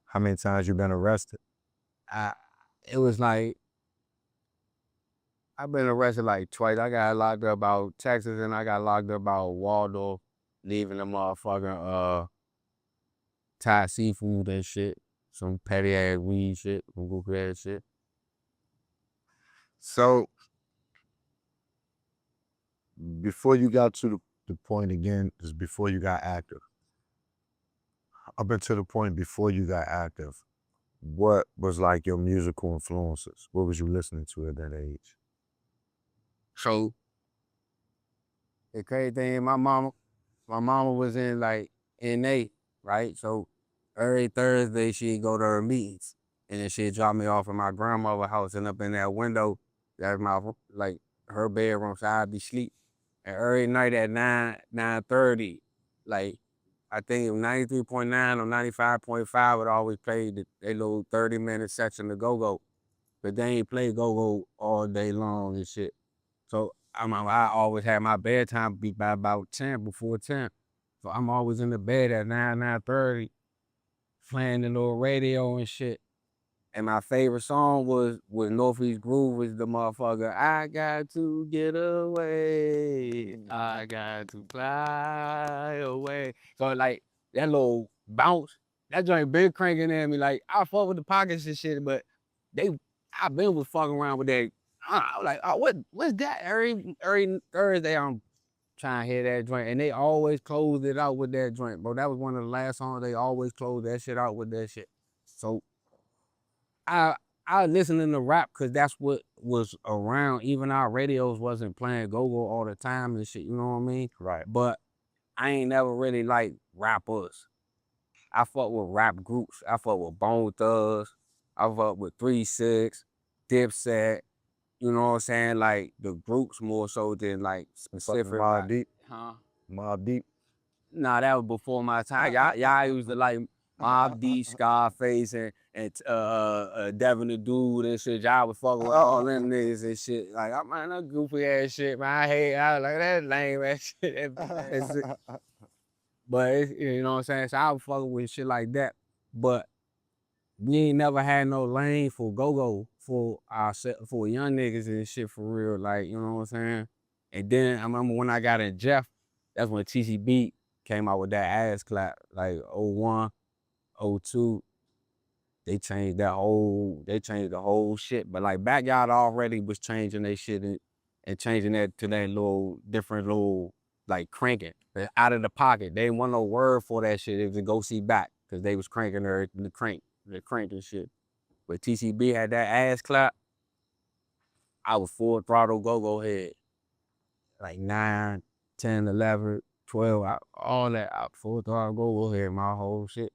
How many times you been arrested? It was like, I've been arrested like twice. I got locked up about Texas and I got locked up about Waldorf, leaving the motherfucking Thai seafood and shit. Some petty ass weed shit, some goofy ass shit. So before you got to the point again, is before you got active. Up until the point before you got active, what was like your musical influences? What was you listening to at that age? So the crazy thing, my mama was in like NA, right? So every Thursday she'd go to her meetings and then she'd drop me off at my grandmother's house and up in that window, that's my like her bedroom, so I'd be sleep. And every night at 9:30, like I think it was 93.9 or 95.5 would always play they little 30-minute section of go-go. But they ain't play go-go all day long and shit. So I always had my bedtime be by about 10, before 10. So I'm always in the bed at 9:30, playing the little radio and shit. And my favorite song was Northeast Groove, was the motherfucker, I got to get away. I got to fly away. So like that little bounce, that joint been cranking at me. Like I fuck with the pockets and shit, but I been was fucking around with that. I was like, oh, what's that? Every Thursday I'm trying to hear that joint. And they always closed it out with that joint, bro. That was one of the last songs they always closed that shit out with that shit. So I I listening to rap because that's what was around. Even our radios wasn't playing go-go all the time and shit, you know what I mean? Right. But I ain't never really like rappers. I fuck with rap groups. I fuck with Bone Thugs. I fuck with 3 6, Dipset. You know what I'm saying? Like the groups more so than like specific. Mobb Deep. Huh? Mobb Deep. Nah, that was before my time. Y'all used to like Mobb Deep, Scarface, and Devin the Dude and shit. Y'all was fucking with all them niggas and shit. Like, man, that goofy ass shit, man. I was like, that lame ass shit. But you know what I'm saying? So I was fucking with shit like that. But we ain't never had no lane for go-go for young niggas and shit for real. Like, you know what I'm saying? And then I remember when I got in Jeff, that's when TCB came out with that ass clap, like 01, 02. They changed the whole shit. But like Backyard already was changing their shit and changing that to that little different little like cranking. Out of the pocket. They didn't want no word for that shit. It was a go see back because they was cranking the crank and shit. But TCB had that ass clap. I was full throttle go-go head. Like 9, 10, 11, 12, all that. I full throttle go-go head, my whole shit.